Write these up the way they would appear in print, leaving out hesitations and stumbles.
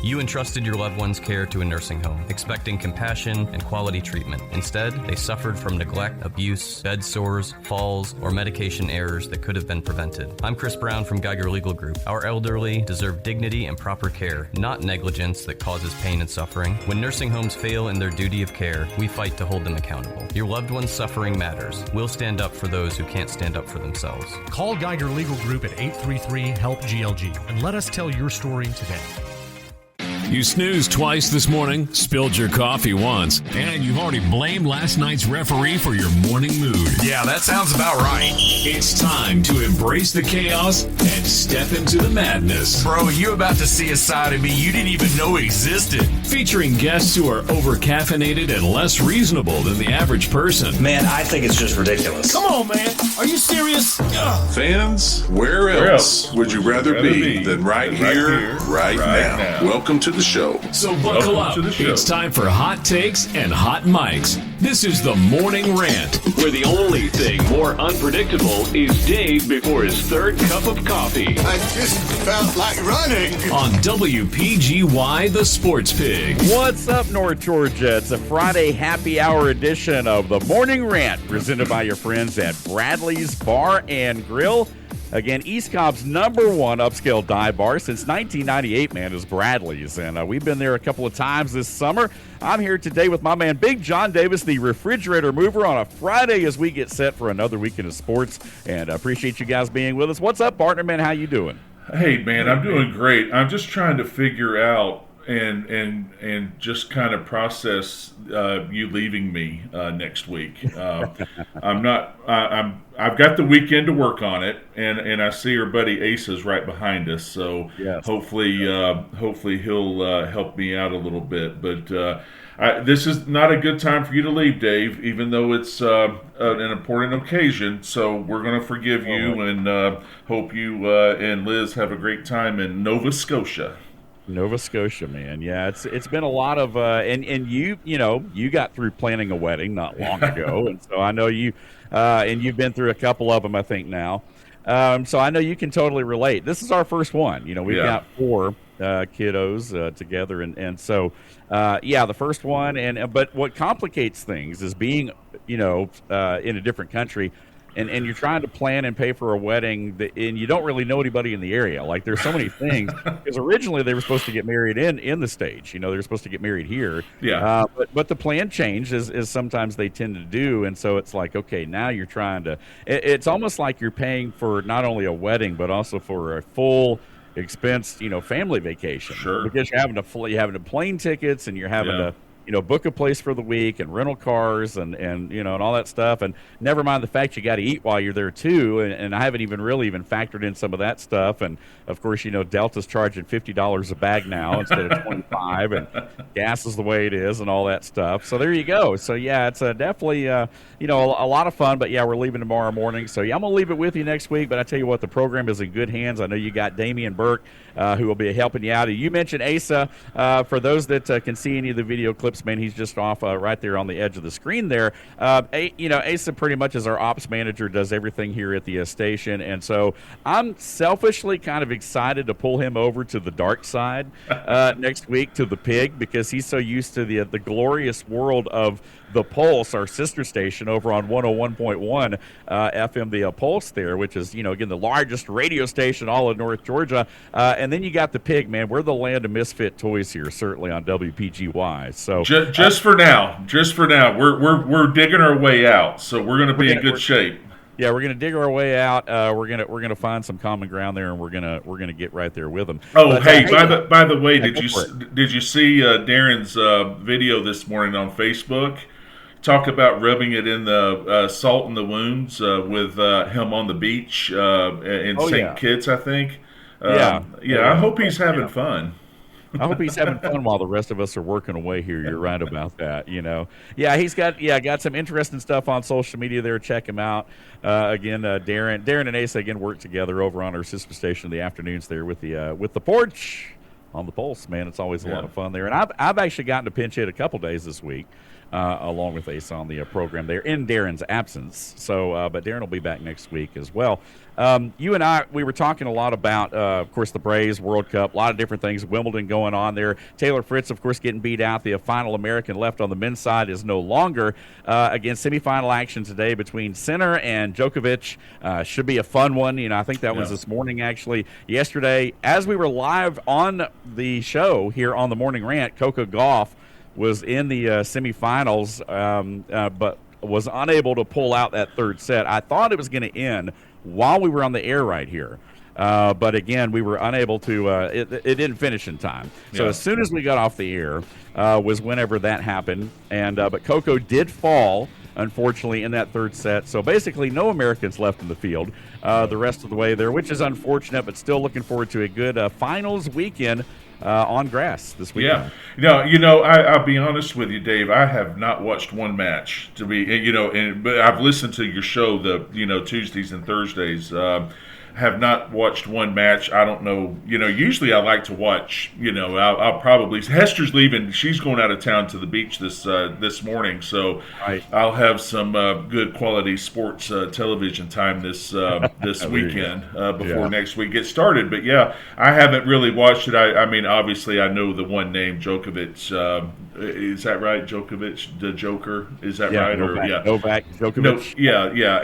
You entrusted your loved one's care to a nursing home, expecting compassion and quality treatment. Instead, they suffered from neglect, abuse, bed sores, falls, or medication errors that could have been prevented. I'm Chris Brown from Geiger Legal Group. Our elderly deserve dignity and proper care, not negligence that causes pain and suffering. When nursing homes fail in their duty of care, we fight to hold them accountable. Your loved one's suffering matters. We'll stand up for those who can't stand up for themselves. Call Geiger Legal Group at 833-HELP-GLG and let us tell your story today. You snoozed twice this morning, spilled your coffee once, and you've already blamed last night's referee for your morning mood. Yeah, that sounds about right. It's time to embrace the chaos and step into the madness. Bro, you about to see a side of me you didn't even know existed. Featuring guests who are over-caffeinated and less reasonable than the average person. Man, I think it's just ridiculous. Come on, man. Are you serious? Ugh. Fans, where else would you rather be than right here, right now? Welcome to the show. So buckle up. It's time for hot takes and hot mics. This is the Morning Rant, where the only thing more unpredictable is Dave before his third cup of coffee. I just felt like running. On WPGY, the Sports Pig. What's up, North Georgia? It's a Friday happy hour edition of the Morning Rant, presented by your friends at Bradley's Bar and Grill. Again, East Cobb's number one upscale dive bar since 1998, man, is Bradley's. And we've been there a couple of times this summer. I'm here today with my man, Big John Davis, the refrigerator mover, on a Friday as we get set for another weekend of sports. And I appreciate you guys being with us. What's up, partner, man? How you doing? Hey, man, I'm doing great. I'm just trying to figure out and just kind of process you leaving me next week. I've got the weekend to work on it, and I see our buddy Asa's right behind us. So yes. Hopefully he'll help me out a little bit. But this is not a good time for you to leave, Dave, even though it's an important occasion. So we're going to forgive you and hope you and Liz have a great time in Nova Scotia. Nova Scotia, man. Yeah, it's been a lot of and you got through planning a wedding not long ago, and so I know you and you've been through a couple of them, I think now. So I know you can totally relate. This is our first one. We've got 4 kiddos together, and so the first one. But what complicates things is being in a different country. And you're trying to plan and pay for a wedding, and you don't really know anybody in the area. Like, there's so many things. Because originally they were supposed to get married in the States. They were supposed to get married here. Yeah. But the plan changed, as sometimes they tend to do. And so it's like, okay, now you're trying to – it's almost like you're paying for not only a wedding, but also for a full expense, family vacation. Sure. Because you're having to plane tickets, and you're having to – book a place for the week, and rental cars, and all that stuff. And never mind the fact you got to eat while you're there too. And I haven't even factored in some of that stuff. And of course, Delta's charging $50 a bag now instead of $25, and gas is the way it is, and all that stuff. So there you go. So yeah, it's definitely a lot of fun. But yeah, we're leaving tomorrow morning. So yeah, I'm gonna leave it with you next week. But I tell you what, the program is in good hands. I know you got Damian Burke, who will be helping you out. You mentioned Asa. For those that can see any of the video clips, man, he's just off right there on the edge of the screen there. Asa pretty much is our ops manager, does everything here at the station, and so I'm selfishly kind of excited to pull him over to the dark side next week, to the Pig, because he's so used to the glorious world of the Pulse, our sister station over on 101.1 FM, the Pulse there, which is, again, the largest radio station all of North Georgia. And then you got the Pig, man. We're the land of misfit toys here, certainly on WPGY. So just for now, we're digging our way out. So we're going to be in good shape. Yeah, we're gonna dig our way out. We're gonna find some common ground there, and we're gonna get right there with them. Oh, but, by the way, did you see Darren's video this morning on Facebook? Talk about rubbing it in the salt in the wounds with him on the beach in St. Kitts, I think. I hope he's having fun. I hope he's having fun while the rest of us are working away here. You're right about that, Yeah, he's got some interesting stuff on social media there. Check him out. Again, Darren and Asa again work together over on our sister station in the afternoons there with the porch. on the pulse, man. It's always a lot of fun there. And I've actually gotten to pinch hit a couple days this week, along with Ace on the program there in Darren's absence. So, but Darren will be back next week as well. You and I, we were talking a lot about, of course, the Braves World Cup, a lot of different things, Wimbledon going on there. Taylor Fritz, of course, getting beat out. The final American left on the men's side is no longer. Again, semifinal action today between Sinner and Djokovic. Should be a fun one. I think that was this morning, actually. Yesterday, as we were live on the show here on the Morning Rant, Coco Gauff was in the semifinals, but was unable to pull out that third set. I thought it was going to end while we were on the air right here. But again, we were unable to, it didn't finish in time. So as soon as we got off the air was whenever that happened. And but Coco did fall, unfortunately, in that third set. So basically no Americans left in the field the rest of the way there, which is unfortunate, but still looking forward to a good finals weekend on grass this weekend. I'll be honest with you, Dave. I have not watched one match but I've listened to your show Tuesdays and Thursdays. Have not watched one match. I don't know. Usually I like to watch. I'll probably. Hester's leaving. She's going out of town to the beach this morning, so I'll have some good quality sports television time this weekend before next week gets started. But I haven't really watched it. I mean, obviously, I know the one name, Djokovic. Is that right, Djokovic, the Joker? Is that right? Novak Djokovic.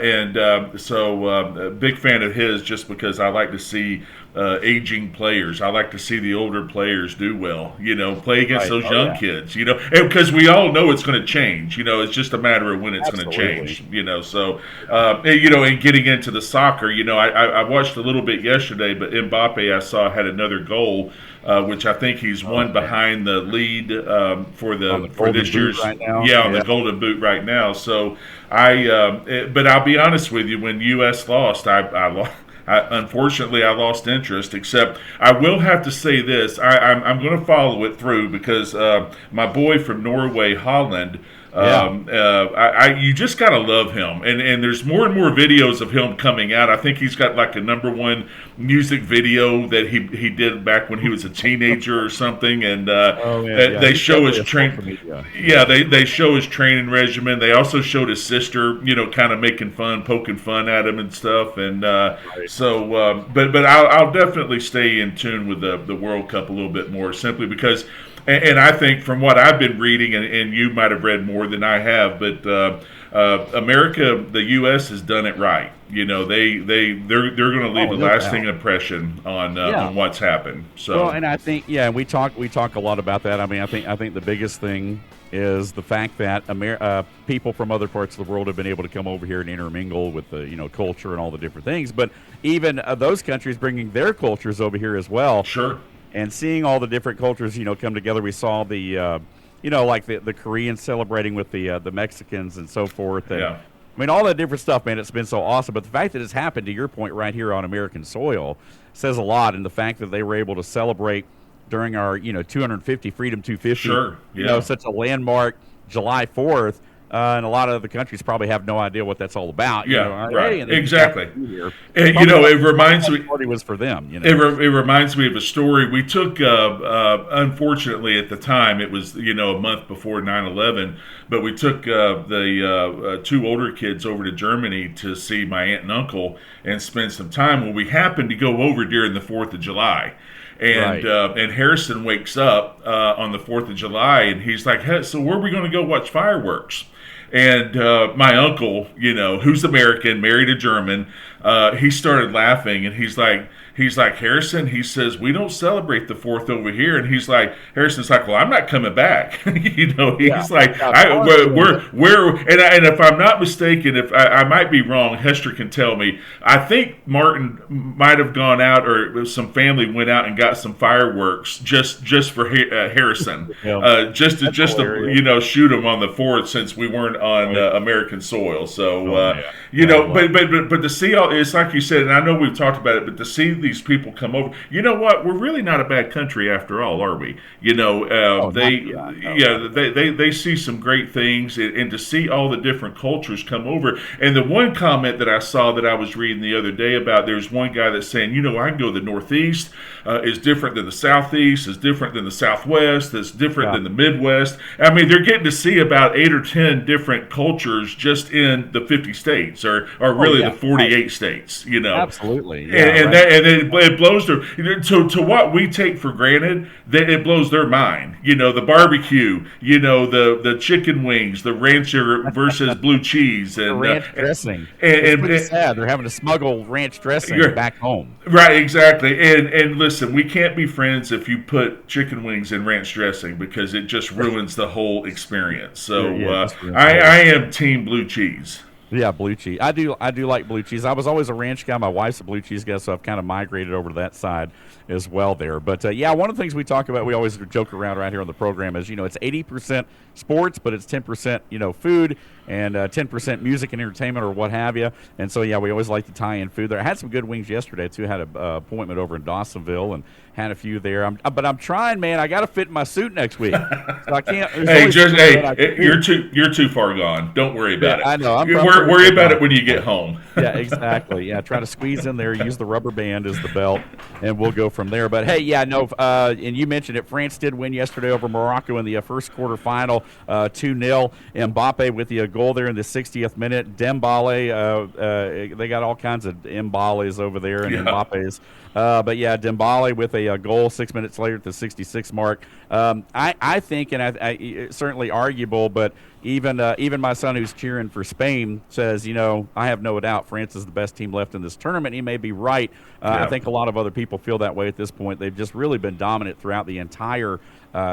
And so big fan of his, just because I like to see aging players. I like to see the older players do well, play against those young kids, because we all know it's going to change. It's just a matter of when it's going to change, So, and getting into the soccer, I watched a little bit yesterday, but Mbappe I saw had another goal, which I think he's one behind the lead for this year's right now. On the Golden Boot right now. So but I'll be honest with you, when U.S. lost, unfortunately, I lost interest, except I will have to say this. I'm going to follow it through because my boy from Norway, Holland, you just got to love him. And there's more and more videos of him coming out. I think he's got like a #1 music video that he did back when he was a teenager or something. And they show his they show his training regimen. They also showed his sister, kind of making fun, poking fun at him and stuff. And but I'll definitely stay in tune with the World Cup a little bit more, simply because. And I think from what I've been reading, and you might have read more than I have, but America, the U.S. has done it right. They're going to leave a lasting impression on what's happened. So, and I think we talk a lot about that. I mean, I think the biggest thing is the fact that people from other parts of the world have been able to come over here and intermingle with the culture and all the different things. But even those countries bringing their cultures over here as well. Sure. And seeing all the different cultures, come together. We saw the, like the Koreans celebrating with the Mexicans and so forth. And, I mean, all that different stuff, man. It's been so awesome. But the fact that it's happened, to your point, right here on American soil, says a lot. And the fact that they were able to celebrate during our, 250 Freedom 250. Sure. Such a landmark July 4th. And a lot of other countries probably have no idea what that's all about. Right. Exactly. And, it reminds me. Party was for them. It reminds me of a story we took. Unfortunately, at the time, it was a month before 9/11. But we took the 2 older kids over to Germany to see my aunt and uncle and spend some time. Well, we happened to go over during the 4th of July. And Harrison wakes up on the 4th of July, and he's like, "Hey, so where are we going to go watch fireworks?" And my uncle, who's American, married a German, he started laughing, and he's like, Harrison, he says, "We don't celebrate the 4th over here." And Harrison's like, "Well, I'm not coming back." He's like, we're and if I'm not mistaken, if I might be wrong, Hester can tell me. I think Martin might have gone out, or some family went out and got some fireworks just for Harrison, just to shoot him on the 4th, since we weren't on American soil. So but to see all, it's like you said, and I know we've talked about it, but to see these people come over. You know what? We're really not a bad country after all, are we? You know, they see some great things, and to see all the different cultures come over. And the one comment that I saw that I was reading the other day about, there's one guy that's saying, you know, I can go to the Northeast, is different than the Southeast, is different than the Southwest, is different than the Midwest. I mean, they're getting to see about 8 or 10 different cultures just in the 50 states, or really the 48 states, you know. Absolutely. And it blows their, to what we take for granted, that it blows their mind. You know, the barbecue, you know, the chicken wings, the rancher versus blue cheese, and ranch dressing. It's pretty sad. They're having to smuggle ranch dressing back home. Right, exactly. And listen, we can't be friends if you put chicken wings in ranch dressing, because it just ruins the whole experience. So I am team blue cheese. Yeah, blue cheese. I do like blue cheese. I was always a ranch guy. My wife's a blue cheese guy, so I've kind of migrated over to that side as well there. But, one of the things we talk about, we always joke around right here on the program, is, you know, it's 80% sports, but it's 10%, you know, food, and 10% music and entertainment or what have you. And so, we always like to tie in food there. I had some good wings yesterday, too. I had an appointment over in Dawsonville and had a few there. But I'm trying, man. I got to fit in my suit next week. So I can't. You're too far gone. Don't worry about it. I know. Worry about it when you get home. Yeah, exactly. Yeah, try to squeeze in there, use the rubber band as the belt, and we'll go from there. But, hey, and you mentioned it. France did win yesterday over Morocco in the first quarter final, 2-0. Mbappe with the goal there in the 60th minute. Dembele, they got all kinds of Mbales over there and Mbappes. Dembele with a goal 6 minutes later at the 66 mark. I think, and I certainly arguable, but even my son who's cheering for Spain says, you know, I have no doubt France is the best team left in this tournament. He may be right. I think a lot of other people feel that way at this point. They've just really been dominant throughout the entire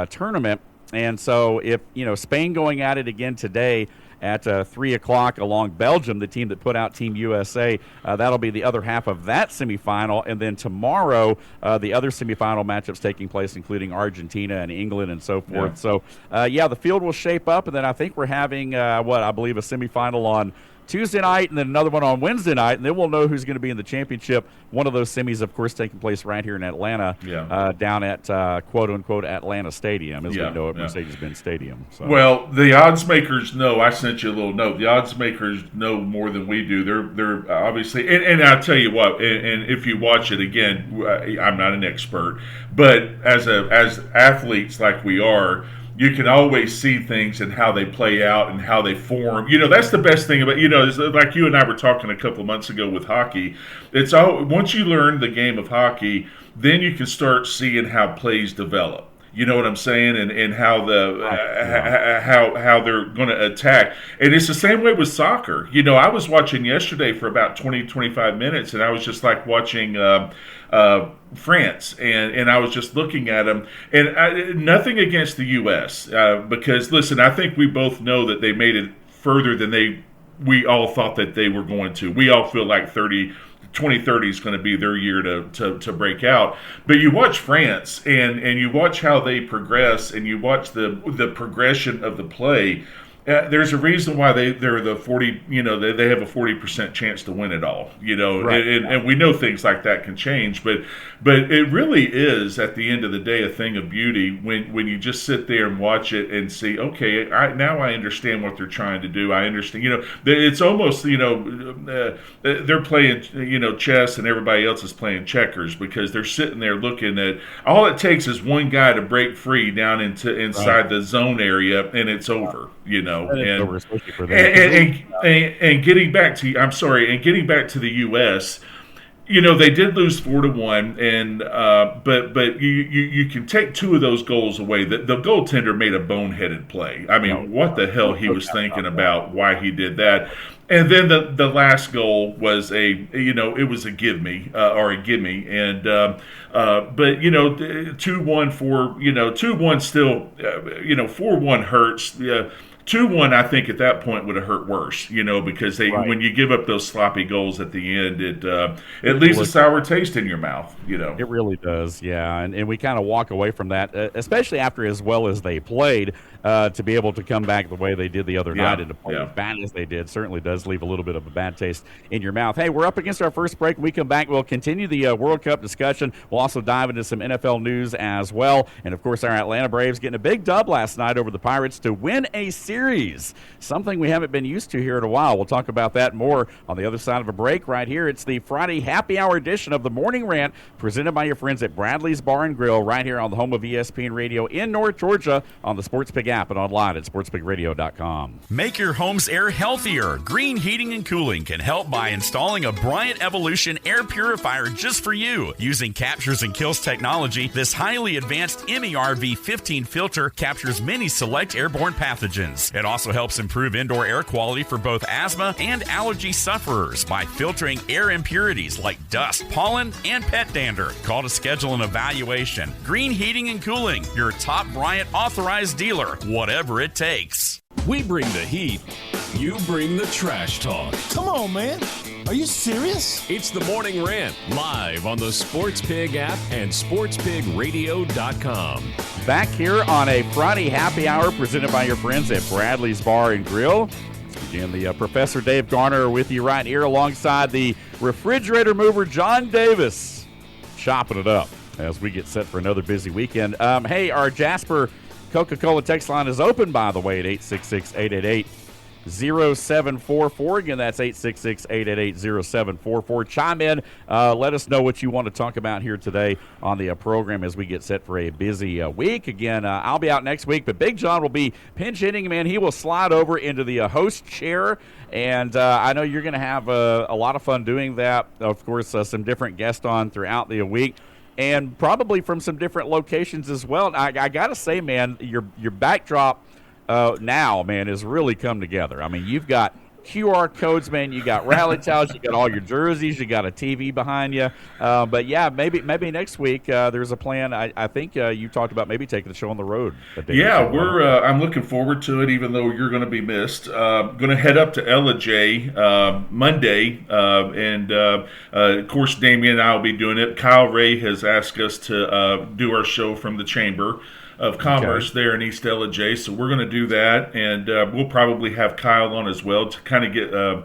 tournament. And so if, you know, Spain going at it again today at 3 o'clock along Belgium, the team that put out Team USA, that'll be the other half of that semifinal. And then tomorrow, the other semifinal matchups taking place, including Argentina and England and so forth. So, the field will shape up. And then I think we're having, I believe a semifinal on Tuesday night and then another one on Wednesday night, and then we'll know who's going to be in the championship. One of those semis, of course, taking place right here in Atlanta, down at quote-unquote Atlanta Stadium, as we know it, Mercedes-Benz Stadium. So. Well, the odds makers know. I sent you a little note. The odds makers know more than we do. They're obviously, and I'll tell you what, and if you watch it again, I'm not an expert, but as athletes like we are, you can always see things and how they play out and how they form. You know, that's the best thing about, you know, like you and I were talking a couple of months ago with hockey. It's all, once you learn the game of hockey, then you can start seeing how plays develop. You know what I'm saying? And how how they're going to attack. And it's the same way with soccer. You know, I was watching yesterday for about 20, 25 minutes, and I was just like watching France, and I was just looking at them. And nothing against the U.S. Because, listen, I think we both know that they made it further than we all thought that they were going to. We all feel like 2030 is going to be their year to break out. But you watch France and you watch how they progress, and you watch the progression of the play. There's a reason why they're the 40. You know, they have a 40% chance to win it all. You know, right. and we know things like that can change, but it really is at the end of the day a thing of beauty when you just sit there and watch it and see. Okay, now I understand what they're trying to do. I understand. You know, it's almost they're playing chess and everybody else is playing checkers, because they're sitting there looking at all it takes is one guy to break free down inside the zone area, and it's over. You know. And getting back to the U.S., you know, they did lose 4-1, and but you can take two of those goals away. The goaltender made a boneheaded play. I mean, what the hell he was thinking about? Why he did that? And then the last goal was it was a gimme, and but 2-1 for 2-1 still 4-1 hurts. 2-1, I think at that point would have hurt worse, because when you give up those sloppy goals at the end, it leaves a sour taste in your mouth, It really does, yeah. And we kind of walk away from that, especially after as well as they played, to be able to come back the way they did the other night and to play as bad as they did certainly does leave a little bit of a bad taste in your mouth. Hey, we're up against our first break. When we come back, we'll continue the World Cup discussion. We'll also dive into some NFL news as well. And, of course, our Atlanta Braves getting a big dub last night over the Pirates to win a series, something we haven't been used to here in a while. We'll talk about that more on the other side of a break right here. It's the Friday happy hour edition of the Morning Rant presented by your friends at Bradley's Bar and Grill right here on the home of ESPN Radio in North Georgia on the Sports Pig app and online at sportspigradio.com. Make your home's air healthier. Green Heating and Cooling can help by installing a Bryant Evolution air purifier just for you. Using Captures and Kills technology, this highly advanced MERV 15 filter captures many select airborne pathogens. It also helps improve indoor air quality for both asthma and allergy sufferers by filtering air impurities like dust, pollen, and pet dander. Call to schedule an evaluation. Green Heating and Cooling, your top Bryant authorized dealer, whatever it takes. We bring the heat, you bring the trash talk. Come on, man. Are you serious? It's the Morning Rant, live on the Sports Pig app and sportspigradio.com. Back here on a Friday happy hour presented by your friends at Bradley's Bar and Grill. Again, the Professor Dave Garner with you right here alongside the refrigerator mover John Davis, chopping it up as we get set for another busy weekend. Hey, our Jasper Coca-Cola text line is open, by the way, at 866-888-0744. Again, that's 866-888-0744. Chime in. Let us know what you want to talk about here today on the program as we get set for a busy week. Again, I'll be out next week, but Big John will be pinch hitting. Man, he will slide over into the host chair, and I know you're going to have a lot of fun doing that. Of course, some different guests on throughout the week, and probably from some different locations as well. I got to say, man, your backdrop now, man, has really come together. I mean, you've got QR codes, man. You got rally towels. You got all your jerseys. You got a TV behind you. But, yeah, maybe next week there's a plan. I think you talked about maybe taking the show on the road. Yeah, I'm looking forward to it, even though you're going to be missed. Going to head up to Ella J Monday. Of course, Damien and I will be doing it. Kyle Ray has asked us to do our show from the Chamber of Commerce there in East Ella J, so we're going to do that, and we'll probably have Kyle on as well to kind of get a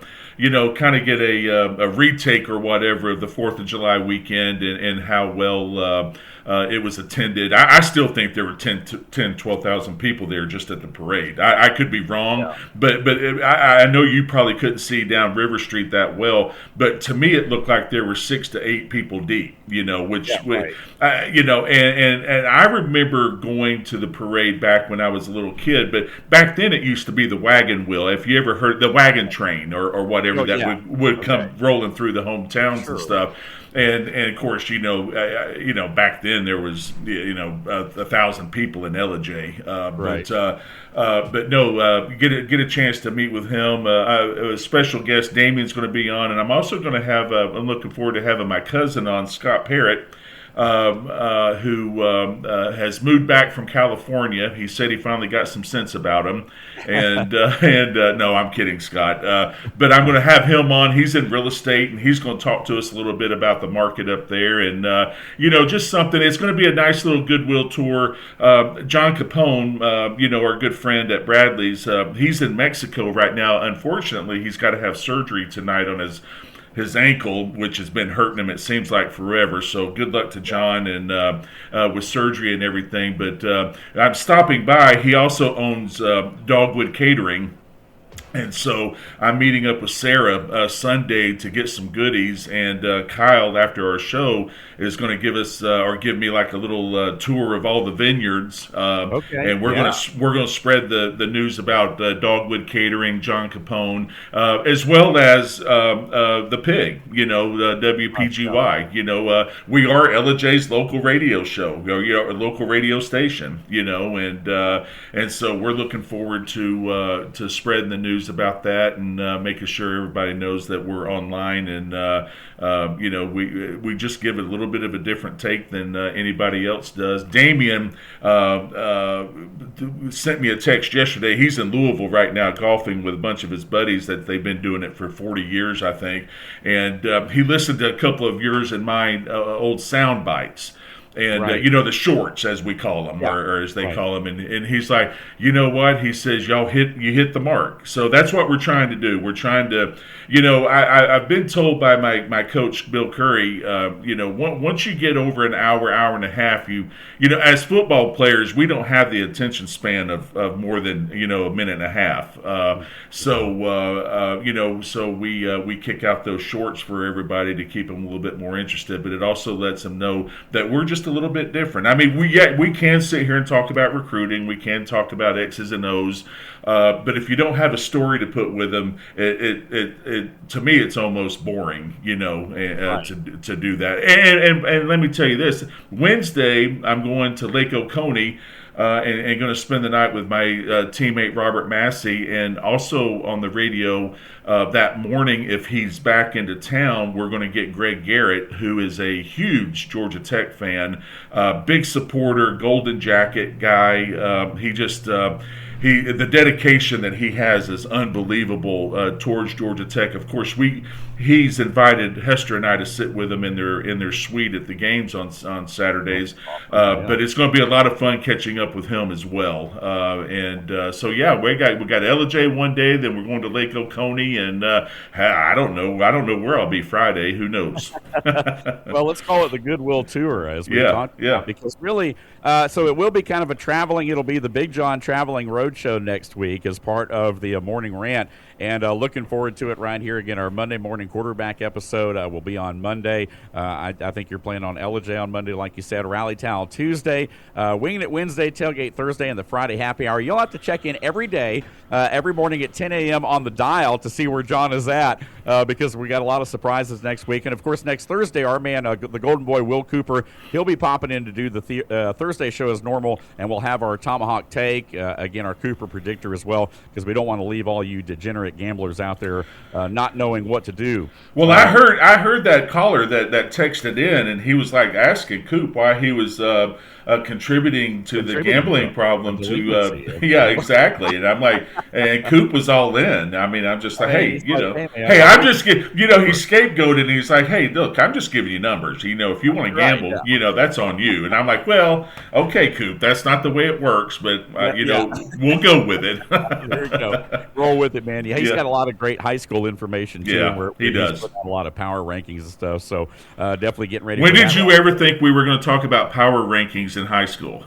retake or whatever of the 4th of July weekend and how well it was attended. I still think there were 12,000 people there just at the parade. I could be wrong, but I know you probably couldn't see down River Street that well, but to me it looked like there were 6 to 8 people deep, and I remember going to the parade back when I was a little kid, but back then it used to be the wagon wheel. If you ever heard the wagon train or whatever would come rolling through the hometowns and stuff. And of course, back then there was 1,000 people in Ella J. But no, get a chance to meet with him. A special guest, Damien's going to be on, and I'm also going to have. I'm looking forward to having my cousin on, Scott Parrott. Who has moved back from California. He said he finally got some sense about him. And no, I'm kidding, Scott. But I'm going to have him on. He's in real estate, and he's going to talk to us a little bit about the market up there. And, just something. It's going to be a nice little Goodwill tour. John Capone, our good friend at Bradley's, he's in Mexico right now. Unfortunately, he's got to have surgery tonight on his ankle, which has been hurting him, it seems like, forever. So good luck to John and with surgery and everything. But I'm stopping by. He also owns Dogwood Catering. And so I'm meeting up with Sarah Sunday to get some goodies, and Kyle, after our show, is going to give us give me like a little tour of all the vineyards. And we're going to spread the news about Dogwood Catering, John Capone, as well as the Pig, the WPGY. We are Ella J's local radio show, a local radio station, and so we're looking forward to spreading the news about that and making sure everybody knows that we're online, and we just give it a little bit of a different take than anybody else does. Damien sent me a text yesterday. He's in Louisville right now golfing with a bunch of his buddies that they've been doing it for 40 years, I think. And he listened to a couple of yours and mine old sound bites. And, the shorts, as we call them, or as they call them. And he's like, you know what? He says, you hit the mark. So that's what we're trying to do. We're trying to, I've been told by my coach, Bill Curry, once you get over an hour and a half, as football players, we don't have the attention span of more than, a minute and a half. So we kick out those shorts for everybody to keep them a little bit more interested. But it also lets them know that we're just a little bit different. I mean, we can sit here and talk about recruiting. We can talk about X's and O's. But if you don't have a story to put with them, it to me it's almost boring, to do that. And let me tell you this: Wednesday I'm going to Lake Oconee. And going to spend the night with my teammate Robert Massey, and also on the radio that morning, if he's back into town, we're going to get Greg Garrett, who is a huge Georgia Tech fan, big supporter, Golden Jacket guy. The dedication that he has is unbelievable towards Georgia Tech. Of course, he's invited Hester and I to sit with him in their suite at the games on Saturdays. But it's going to be a lot of fun catching up with him as well. So we got LJ one day, then we're going to Lake Oconee, and I don't know where I'll be Friday. Who knows? Well, let's call it the Goodwill Tour, as we talked about, because really, so it will be kind of it'll be the Big John Traveling Road Show next week as part of the Morning Rant, and looking forward to it right here. Again, our Monday morning quarterback episode will be on Monday. I think you're playing on LJ on Monday, like you said, Rally Towel Tuesday, Winging It Wednesday, Tailgate Thursday, and the Friday Happy Hour. You'll have to check in every day, every morning at 10 a.m. on the dial to see where John is at, because we got a lot of surprises next week. And, of course, next Thursday, our man, the Golden Boy, Will Cooper, he'll be popping in to do the Thursday show as normal, and we'll have our Tomahawk Take, again, our Cooper Predictor as well, because we don't want to leave all you degenerate gamblers out there not knowing what to do. Well, I heard that caller that texted in, and he was like asking Coop why he was contributing to the gambling problem. Exactly. And I'm like, and Coop was all in. I mean, I'm just like, I'm just he scapegoated, and he's like, hey, look, I'm just giving you numbers. If you want to gamble, that's on you. And I'm like, well, okay, Coop, that's not the way it works, but we'll go with it. There you go. Roll with it, man. He's got a lot of great high school information too. Yeah, he does. Put a lot of power rankings and stuff. So definitely getting ready. When did you ever think we were going to talk about power rankings in high school?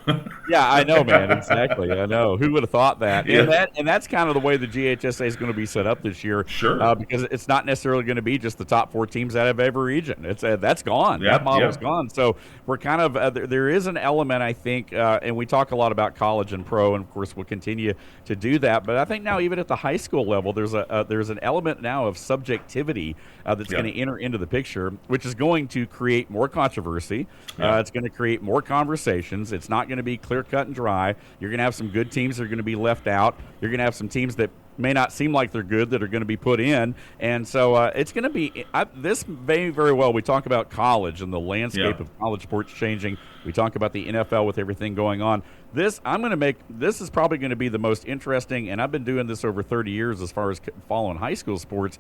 Yeah, I know, man. Exactly. I know. Who would have thought that? Yeah. And that's kind of the way the GHSA is going to be set up this year. Sure. Because it's not necessarily going to be just the top 4 teams out of every region. It's that's gone. Yeah, that model's gone. So we're kind of there is an element, I think, and we talk a lot about college and pro, and of course we'll continue to do that. But I think now even at the high school level, there's an element now of subjectivity that's going to enter into the picture, which is going to create more controversy. It's going to create more conversations. It's not going to be clear cut and dry. You're going to have some good teams that are going to be left out. You're going to have some teams that may not seem like they're good that are going to be put in. And so it's going to be this may very well. We talk about college and the landscape of college sports changing. We talk about the NFL with everything going on. This is probably going to be the most interesting, and I've been doing this over 30 years as far as following high school sports.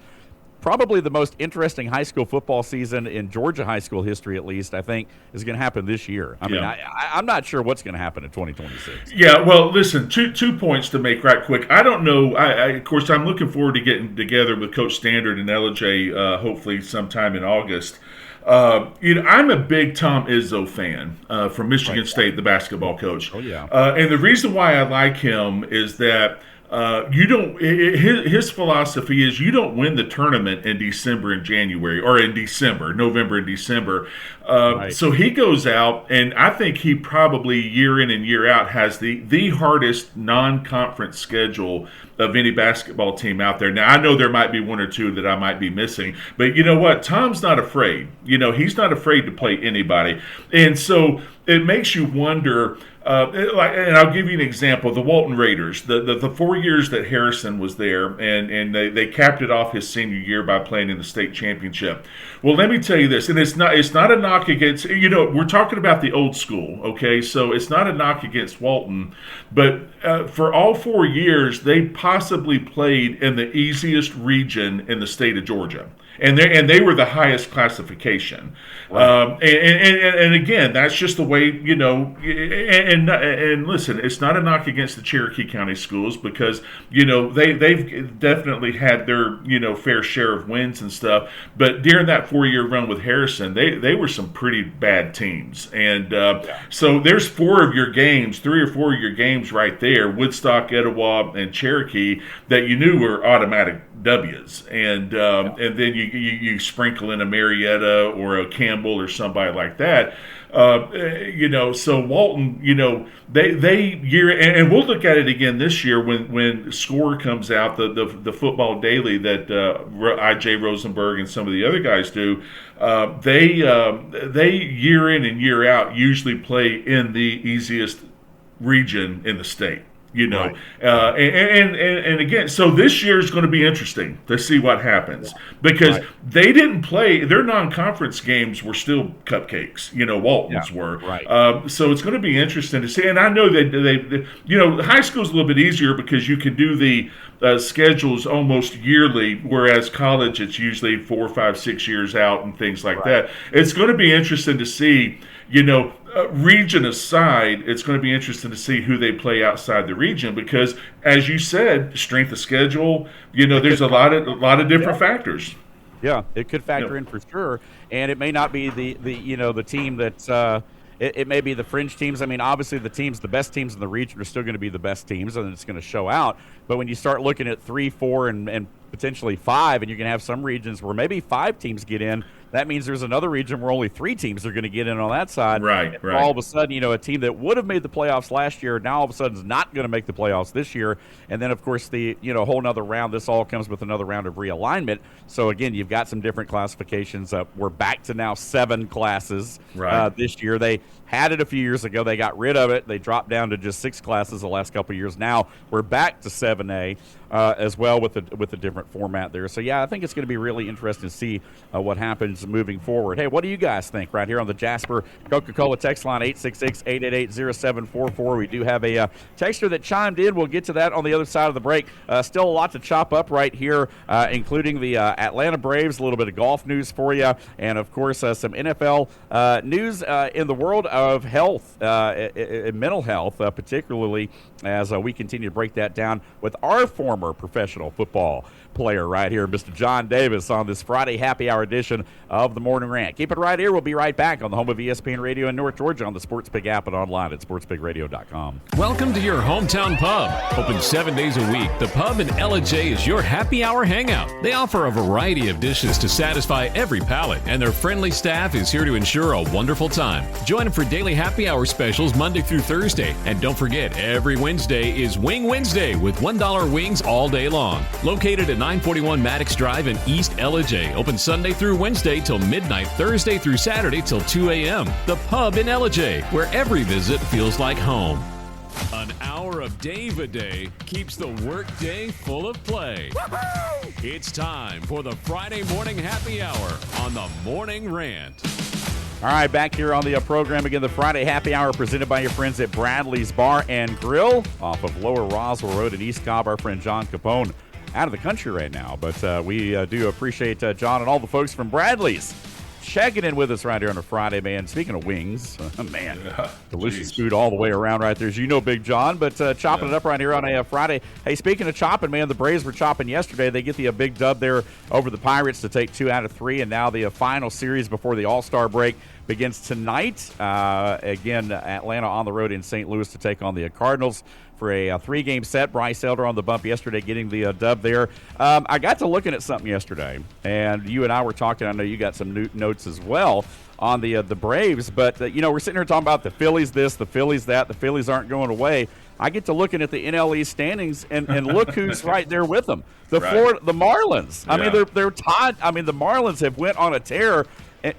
Probably the most interesting high school football season in Georgia high school history, at least, I think, is going to happen this year. I mean, I'm not sure what's going to happen in 2026. Yeah, well, listen, two points to make right quick. I don't know. Of course, I'm looking forward to getting together with Coach Standard and LJ hopefully sometime in August. I'm a big Tom Izzo fan from Michigan State, the basketball coach. Oh, yeah. And the reason why I like him is that his philosophy is you don't win the tournament in December and January, or in November and December. So he goes out, and I think he probably year in and year out has the hardest non-conference schedule of any basketball team out there. Now, I know there might be one or two that I might be missing, but you know what? Tom's not afraid. He's not afraid to play anybody. And so it makes you wonder, and I'll give you an example. The Walton Raiders, the 4 years that Harrison was there, and they capped it off his senior year by playing in the state championship. Well, let me tell you this, and it's not a knock against, we're talking about the old school, okay? So it's not a knock against Walton, but for all 4 years, they possibly played in the easiest region in the state of Georgia. And they were the highest classification. Right. And again, that's just the way, and listen, it's not a knock against the Cherokee County schools because, they've definitely had their, fair share of wins and stuff. But during that 4-year run with Harrison, they were some pretty bad teams. And so there's 3 or 4 of your games right there, Woodstock, Etowah, and Cherokee, that you knew were automatic W's. And then you sprinkle in a Marietta or a Campbell or somebody like that. So Walton, they year, and we'll look at it again this year when Score comes out, the football daily that I.J. Rosenberg and some of the other guys do. They year in and year out usually play in the easiest region in the state. Right. And again, so this year is going to be interesting to see what happens because they didn't play, their non-conference games were still cupcakes, Walton's were. Right. So it's going to be interesting to see. And I know that they high school is a little bit easier because you can do the schedules almost yearly, whereas college it's usually 4, 5, 6 years out and things like that. It's going to be interesting to see, region aside, it's going to be interesting to see who they play outside the region because, as you said, strength of schedule. There's a lot of different factors. Yeah, it could factor in for sure, and it may not be the team that's. It may be the fringe teams. I mean, obviously the best teams in the region are still going to be the best teams, and it's going to show out. But when you start looking at 3, 4, and potentially 5, and you can have some regions where maybe 5 teams get in, that means there's another region where only 3 teams are going to get in on that side. Right. All of a sudden, a team that would have made the playoffs last year now all of a sudden is not going to make the playoffs this year. And then, of course, the whole nother round. This all comes with another round of realignment. So again, you've got some different classifications. We're back to now 7 classes this year. They had it a few years ago. They got rid of it. They dropped down to just 6 classes the last couple of years. Now we're back to 7A. As well with a different format there. So, yeah, I think it's going to be really interesting to see what happens moving forward. Hey, what do you guys think right here on the Jasper Coca-Cola text line, 866-888-0744? We do have a texter that chimed in. We'll get to that on the other side of the break. Still a lot to chop up right here, including the Atlanta Braves, a little bit of golf news for you, and, of course, some NFL news in the world of health, mental health, particularly as we continue to break that down with our former professional football player right here, Mr. John Davis, on this Friday happy hour edition of the Morning Rant. Keep it right here. We'll be right back on the home of ESPN Radio in North Georgia on the Sports Pig app and online at sportspigradio.com. Welcome to your hometown pub. Open 7 days a week, the pub in LJ is your happy hour hangout. They offer a variety of dishes to satisfy every palate, and their friendly staff is here to ensure a wonderful time. Join them for daily happy hour specials Monday through Thursday. And don't forget, every Wednesday is Wing Wednesday with $1 wings all day long. Located at 941 Maddox Drive in East Ellijay. Open Sunday through Wednesday till midnight, Thursday through Saturday till 2 a.m. The Pub in Ellijay, where every visit feels like home. An hour of Dave-A-Day keeps the workday full of play. Woo-hoo! It's time for the Friday morning happy hour on the Morning Rant. All right, back here on the program again, the Friday Happy Hour presented by your friends at Bradley's Bar and Grill off of Lower Roswell Road in East Cobb. Our friend John Capone out of the country right now, but we do appreciate John and all the folks from Bradley's checking in with us right here on a Friday, man. Speaking of wings, delicious food all the way around right there, as you know, Big John, but chopping it up right here on a Friday. Hey, speaking of chopping, man, the Braves were chopping yesterday. They get the big dub there over the Pirates to take 2 out of 3, and now the final series before the All-Star break begins tonight. Again, Atlanta on the road in St. Louis to take on the Cardinals for a 3-game set. Bryce Elder on the bump yesterday getting the dub there. I got to looking at something yesterday, and you and I were talking. I know you got some notes as well on the Braves, but we're sitting here talking about the Phillies this, the Phillies that. The Phillies aren't going away. I get to looking at the NL East standings, and look who's right there with them. The Marlins. I mean, they're tied. I mean, the Marlins have went on a tear.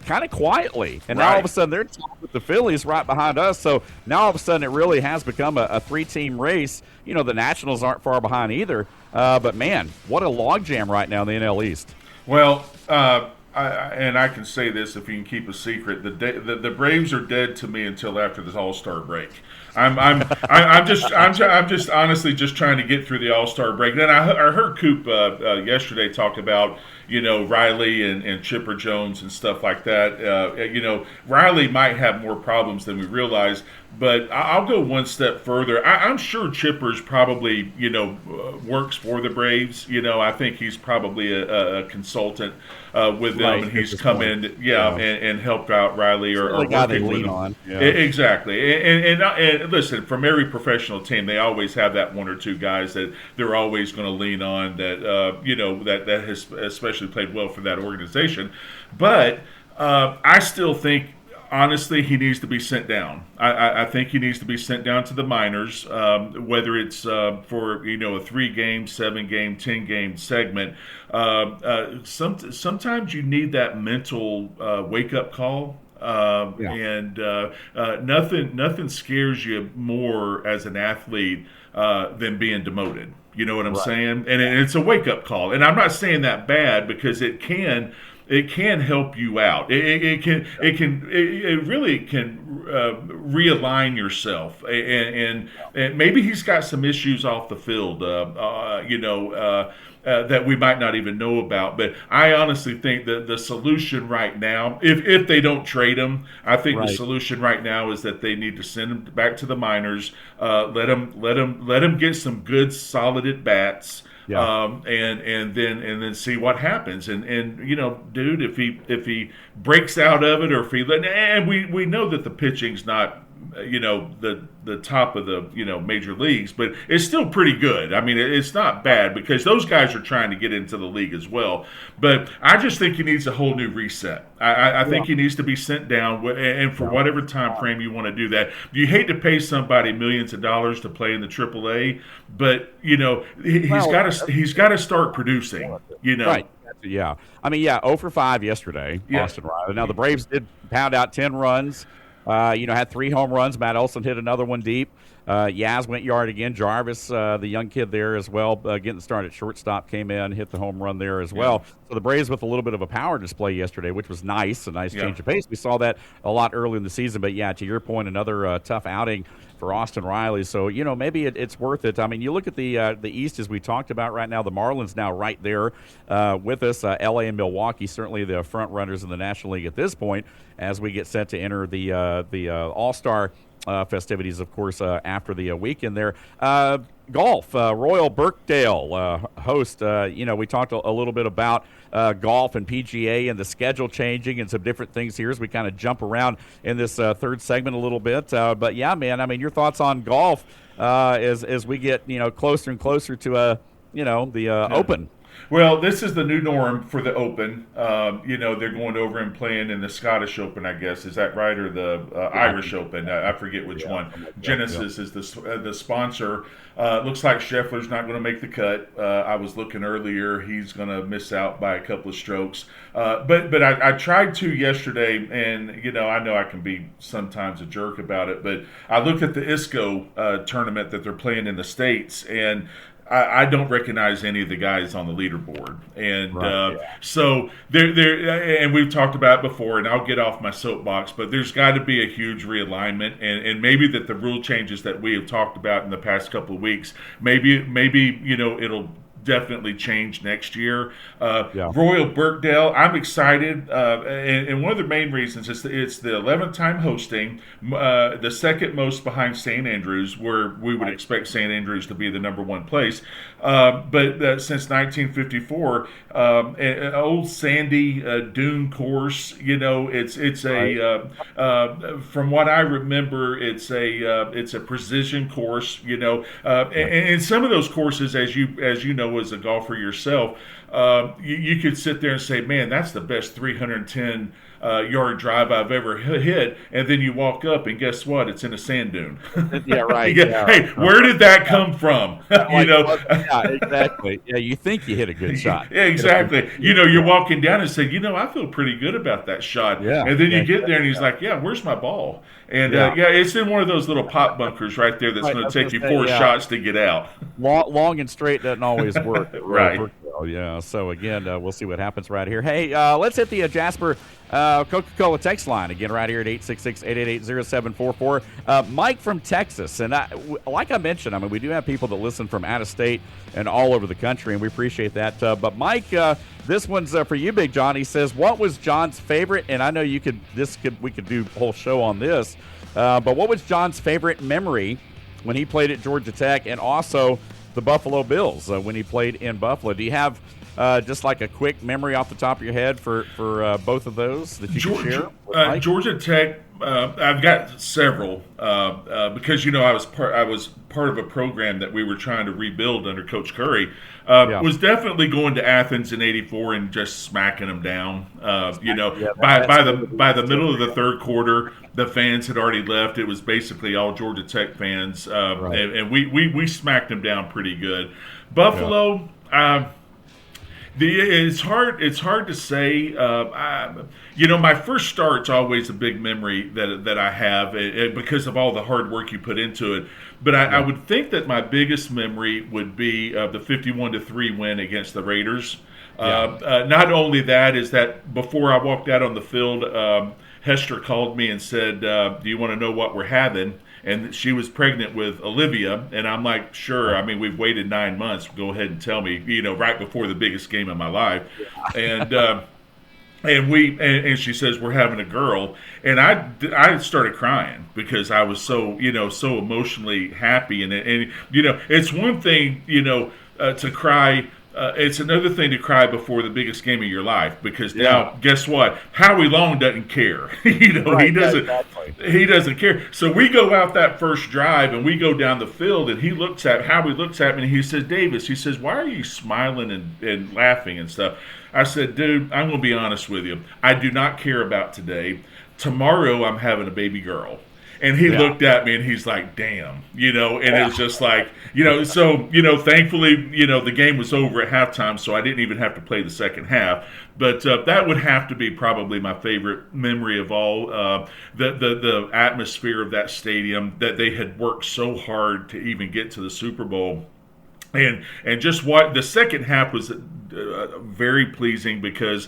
kind of quietly. And now all of a sudden they're with the Phillies right behind us. So now all of a sudden it really has become a three-team race. You know, the Nationals aren't far behind either. But, man, what a logjam right now in the NL East. Well, and I can say this if you can keep a secret: the Braves are dead to me until after this All-Star break. I'm just honestly just trying to get through the All-Star break. Then I heard Coop yesterday talk about Riley and Chipper Jones and stuff like that. Riley might have more problems than we realize, but I'll go one step further. I'm sure Chipper's probably works for the Braves. I think he's probably a consultant with them, and he's come in and helped out Riley or guy they working with lean him. on. Yeah. Exactly, and listen, from every professional team, they always have that one or two guys that they're always going to lean on that that has especially played well for that organization. But I still think, honestly, he needs to be sent down. I think he needs to be sent down to the minors, whether it's for a 3-game, 7-game, 10-game segment. Sometimes you need that mental wake-up call. And nothing scares you more as an athlete than being demoted. You know what I'm saying? And it's a wake-up call. And I'm not saying that bad, because it can help you out. It really can realign yourself, and maybe he's got some issues off the field, that we might not even know about. But I honestly think that the solution right now, if they don't trade him, I think the solution right now is that they need to send him back to the minors, let him get some good solid at bats. And then see what happens. And dude, if he breaks out of it, or if we know that the pitching's not the top of the major leagues, but it's still pretty good. I mean, it's not bad, because those guys are trying to get into the league as well. But I just think he needs a whole new reset. I think he needs to be sent down, and for whatever time frame you want to do that. You hate to pay somebody millions of dollars to play in the AAA, but he's got to start producing. Right. Yeah. I mean, 0 for 5 yesterday, Austin Riley. Now the Braves did pound out 10 runs. Had 3 home runs. Matt Olson hit another one deep. Yaz went yard again. Jarvis, the young kid there as well, getting started at shortstop, came in, hit the home run there as well. So the Braves with a little bit of a power display yesterday, which was nice, a nice change of pace. We saw that a lot early in the season. But, to your point, another tough outing for Austin Riley. So, maybe it's worth it. I mean, you look at the East, as we talked about right now, the Marlins now right there with us. L.A. and Milwaukee, certainly the front runners in the National League at this point, as we get set to enter the All-Star festivities, of course, after the weekend there. Golf, Royal Birkdale host. We talked a little bit about golf and PGA and the schedule changing and some different things here as we kind of jump around in this third segment a little bit. But yeah, man, I mean, your thoughts on golf as we get closer and closer to the Open. Well, this is the new norm for the Open. They're going over and playing in the Scottish Open, I guess. Is that right? Or the Irish Open? I forget which one. Genesis is the sponsor. Looks like Scheffler's not going to make the cut. I was looking earlier. He's going to miss out by a couple of strokes. But I tried to yesterday, and, I know I can be sometimes a jerk about it, but I looked at the ISCO tournament that they're playing in the States, and I don't recognize any of the guys on the leaderboard, and so there. And we've talked about it before, and I'll get off my soapbox, but there's got to be a huge realignment, and maybe that the rule changes that we have talked about in the past couple of weeks, maybe it'll definitely change next year. Royal Birkdale, I'm excited, and one of the main reasons is it's the 11th time hosting, the second most behind St. Andrews, where we would expect St. Andrews to be the number one place. But since 1954, an old sandy dune course, it's from what I remember, it's a precision course, and some of those courses, as you know, as a golfer yourself, you could sit there and say, man, that's the best 310 yard drive I've ever hit, and then you walk up and guess what? It's in a sand dune. Yeah, right. Hey, where did that come from? Yeah, exactly. Yeah, you think you hit a good shot. Yeah, exactly. You're walking down and say, I feel pretty good about that shot. Yeah. And then you get there and he's like, where's my ball? And it's in one of those little pop bunkers right there that's going to take you 4 shots to get out. Long and straight doesn't always work. Right. Yeah. So again, we'll see what happens right here. Hey, let's hit the Jasper Coca-Cola text line again right here at 866-888-0744. Mike from Texas, and like I mentioned, we do have people that listen from out of state and all over the country, and we appreciate that. But Mike, this one's for you, Big John. He says, "What was John's favorite?" And I know we could do a whole show on this. But what was John's favorite memory when he played at Georgia Tech, and also the Buffalo Bills when he played in Buffalo? Do you have just like a quick memory off the top of your head for both of those that you can share? Georgia Tech, I've got several because I was part of a program that we were trying to rebuild under Coach Curry. Was definitely going to Athens in '84 and just smacking them down. By the middle of the third quarter, the fans had already left. It was basically all Georgia Tech fans, and we smacked them down pretty good. Buffalo. It's hard to say. My first start's always a big memory that I have because of all the hard work you put into it. But I would think that my biggest memory would be the 51-3 win against the Raiders. Not only that, is that before I walked out on the field, Hester called me and said, "Do you want to know what we're having?" And she was pregnant with Olivia, and I'm like, sure. We've waited 9 months. Go ahead and tell me, right before the biggest game of my life. And and she says, we're having a girl. And I started crying because I was so emotionally happy. And it's one thing, to cry. It's another thing to cry before the biggest game of your life, because now, guess what? Howie Long doesn't care. He doesn't care. So we go out that first drive and we go down the field, and Howie looks at me and he says, "Davis," he says, "why are you smiling and laughing and stuff?" I said, "Dude, I'm going to be honest with you. I do not care about today. Tomorrow I'm having a baby girl." And he looked at me and he's like, "Damn," and it was just like, so, thankfully, the game was over at halftime, so I didn't even have to play the second half. But that would have to be probably my favorite memory of all. The atmosphere of that stadium, that they had worked so hard to even get to the Super Bowl. And just what the second half was very pleasing, because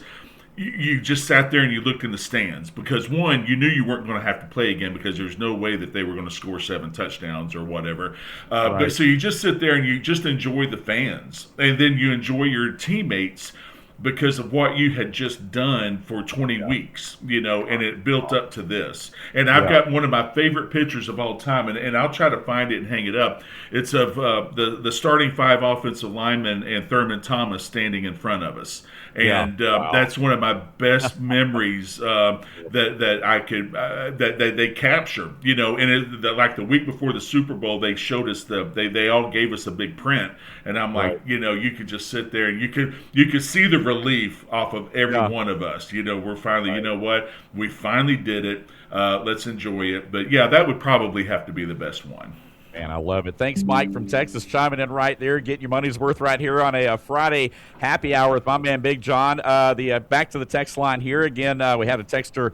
you just sat there and you looked in the stands, because one, you knew you weren't going to have to play again, because there's no way that they were going to score 7 touchdowns or whatever. But so you just sit there and you just enjoy the fans, and then you enjoy your teammates because of what you had just done for 20 weeks, and it built up to this. And I've got one of my favorite pictures of all time, and I'll try to find it and hang it up. It's of the starting 5 offensive linemen and Thurman Thomas standing in front of us. And that's one of my best memories that I could that they captured. And like the week before the Super Bowl, they showed us they all gave us a big print, and I'm like, you could just sit there and you could see the relief off of every one of us. We're finally, what, we finally did it. Let's enjoy it. But that would probably have to be the best one. Man, I love it. Thanks, Mike from Texas, chiming in right there, getting your money's worth right here on a Friday happy hour with my man Big John. Back to the text line here again. We had a texter.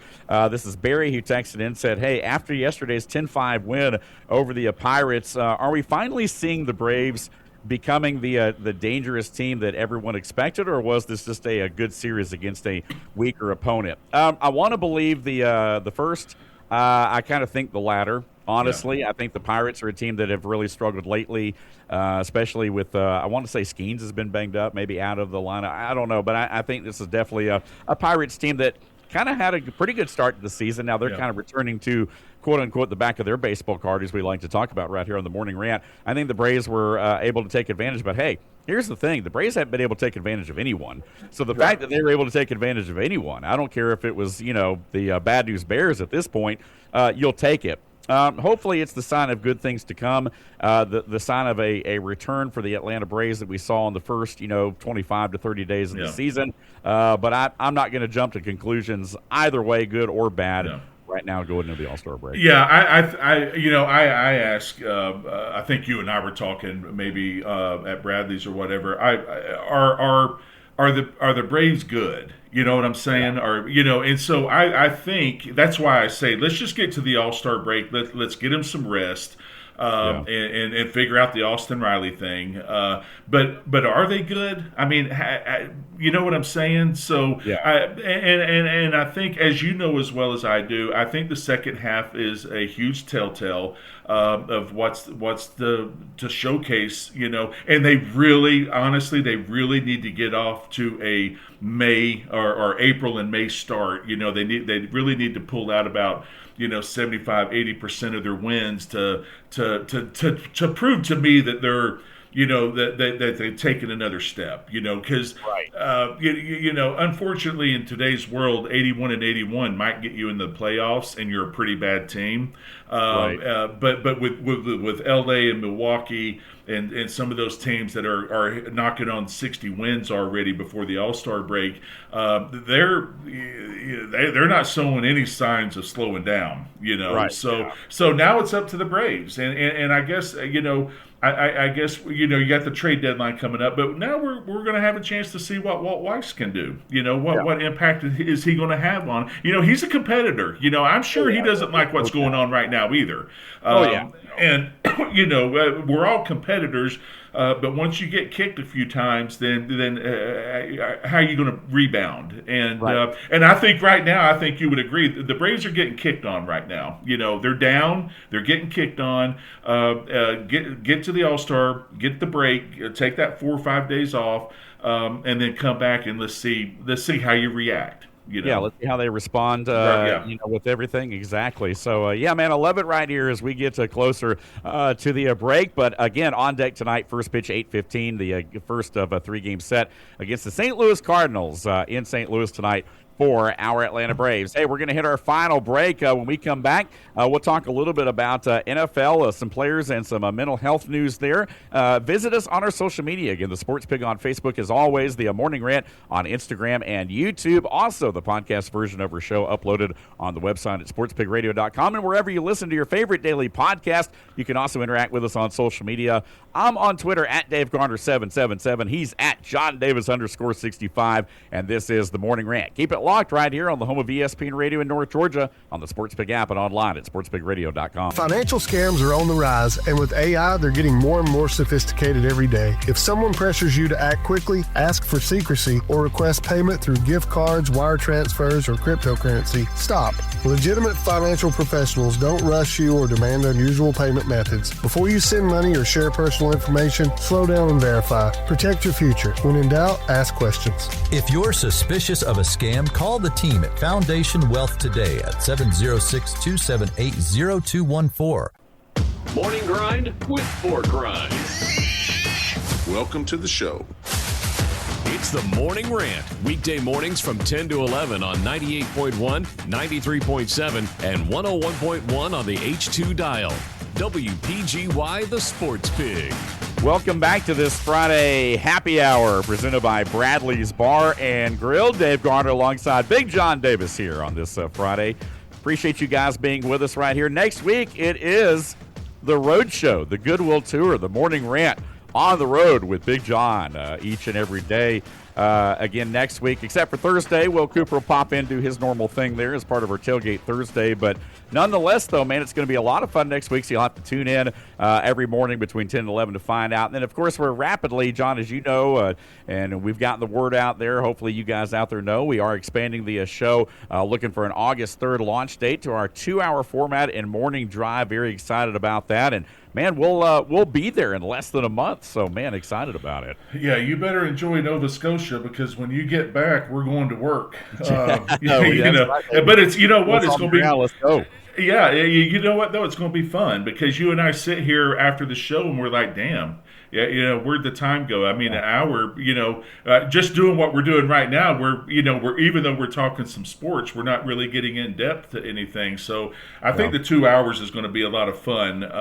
This is Barry, who texted in, said, "Hey, after yesterday's 10-5 win over the Pirates, are we finally seeing the Braves becoming the dangerous team that everyone expected, or was this just a good series against a weaker opponent?" I want to believe the first. I kind of think the latter. Honestly, I think the Pirates are a team that have really struggled lately, especially with, I want to say Skeens has been banged up, maybe out of the lineup. I don't know, but I think this is definitely a Pirates team that kind of had a pretty good start to the season. Now they're kind of returning to, quote-unquote, the back of their baseball card, as we like to talk about right here on the Morning Rant. I think the Braves were able to take advantage, but hey, here's the thing. The Braves haven't been able to take advantage of anyone. So the fact that they were able to take advantage of anyone, I don't care if it was, the Bad News Bears at this point, you'll take it. hopefully it's the sign of good things to come, the sign of a return for the Atlanta Braves that we saw in the first, 25 to 30 days of the season. But I'm not going to jump to conclusions either way, good or bad. No. Right now, going into the All-Star break. Yeah, I ask. I think you and I were talking maybe at Bradley's or whatever. Are the Braves good? You know what I'm saying? Yeah. And so I think that's why I say let's just get to the All-Star break. Let's get him some rest. And figure out the Austin Riley thing. But are they good? I mean, you know what I'm saying? So, and I think, as you know as well as I do, I think the second half is a huge telltale of what's to showcase, and they really, honestly, they really need to get off to a May or April and May start. They really need to pull out about 75-80% of their wins to prove to me that they're that they've taken another step, because unfortunately in today's world 81-81 might get you in the playoffs and you're a pretty bad team, but with LA and Milwaukee and some of those teams that are knocking on 60 wins already before the All-Star break, they're not showing any signs of slowing down, So now it's up to the Braves, and I guess I guess you got the trade deadline coming up, but now we're going to have a chance to see what Walt Weiss can do. What impact is he going to have on? He's a competitor. I'm sure he doesn't like what's going on right now either. And we're all competitors. But once you get kicked a few times, then how are you going to rebound? And and I think right now, I think you would agree, the Braves are getting kicked on right now. They're down, they're getting kicked on. Get to the All-Star, get the break, take that 4 or 5 days off, and then come back and let's see how you react. Let's see how they respond, with everything. Exactly. So, man, I love it right here as we get closer to the break. But, again, on deck tonight, first pitch, 8:15, the first of a 3-game set against the St. Louis Cardinals in St. Louis tonight for our Atlanta Braves. Hey, we're going to hit our final break. When we come back, we'll talk a little bit about NFL, some players, and some mental health news there. Visit us on our social media. Again, the Sports Pig on Facebook, as always, the Morning Rant on Instagram and YouTube. Also, the podcast version of our show uploaded on the website at sportspigradio.com. And wherever you listen to your favorite daily podcast, you can also interact with us on social media. I'm on Twitter at DaveGarner777. He's at JohnDavis_65. And this is the Morning Rant. Keep it locked right here on the home of ESPN Radio in North Georgia, on the Sports Pig app and online at sportspigradio.com. Financial scams are on the rise, and with AI, they're getting more and more sophisticated every day. If someone pressures you to act quickly, ask for secrecy, or request payment through gift cards, wire transfers, or cryptocurrency, stop. Legitimate financial professionals don't rush you or demand unusual payment methods. Before you send money or share personal information, slow down and verify. Protect your future. When in doubt, ask questions. If you're suspicious of a scam, call the team at Foundation Wealth today at 706-278-0214. Morning Grind with Pork Rinds. Welcome to the show. It's the Morning Rant, weekday mornings from 10 to 11 on 98.1, 93.7, and 101.1 on the H2 dial. WPGY, the Sports Pig. Welcome back to this Friday happy hour presented by Bradley's Bar and Grill. Dave Garner alongside Big John Davis here on this Friday. Appreciate you guys being with us right here. Next week, it is the road show, the Goodwill Tour, the Morning Rant on the road with Big John each and every day. Again, next week, except for Thursday, Will Cooper will pop in, do his normal thing there as part of our Tailgate Thursday. But nonetheless, though, man, it's going to be a lot of fun next week, so you'll have to tune in every morning between 10 and 11 to find out. And then, of course, we're rapidly, John, as you know, and we've gotten the word out there. Hopefully you guys out there know we are expanding the show, looking for an August 3rd launch date to our 2-hour format and morning drive. Very excited about that. And man, we'll be there in less than a month, so man, excited about it. Yeah, you better enjoy Nova Scotia because when you get back, we're going to work. Right, but it's it's going to be. Let's go. Yeah, you know what though? It's going to be fun because you and I sit here after the show and we're like, damn. Yeah, where'd the time go? I mean, an hour. Just doing what we're doing right now. We're even though we're talking some sports, we're not really getting in depth to anything. So I think the 2 hours is going to be a lot of fun.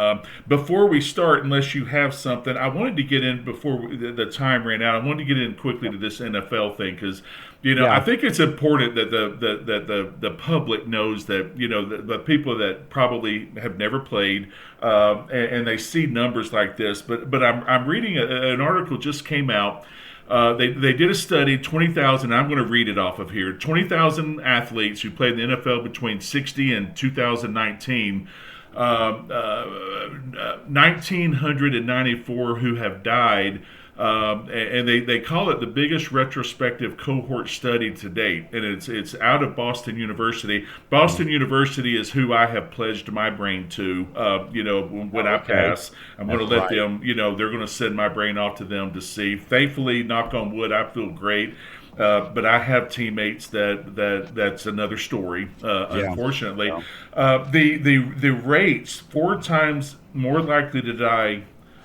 Before we start, unless you have something, I wanted to get in before the time ran out. I wanted to get in quickly to this NFL thing because. I think it's important that the public knows that the people that probably have never played and they see numbers like this. But I'm reading an article just came out. They did a study, 20,000. I'm going to read it off of here. 20,000 athletes who played in the NFL between 60 and 2019. 1,994 who have died. And they call it the biggest retrospective cohort study to date, and it's out of Boston University. Boston University is who I have pledged my brain to. When I pass, I'm going to let them. They're going to send my brain off to them to see. Thankfully, knock on wood, I feel great. But I have teammates that's another story. Unfortunately, the rates 4 times more likely to die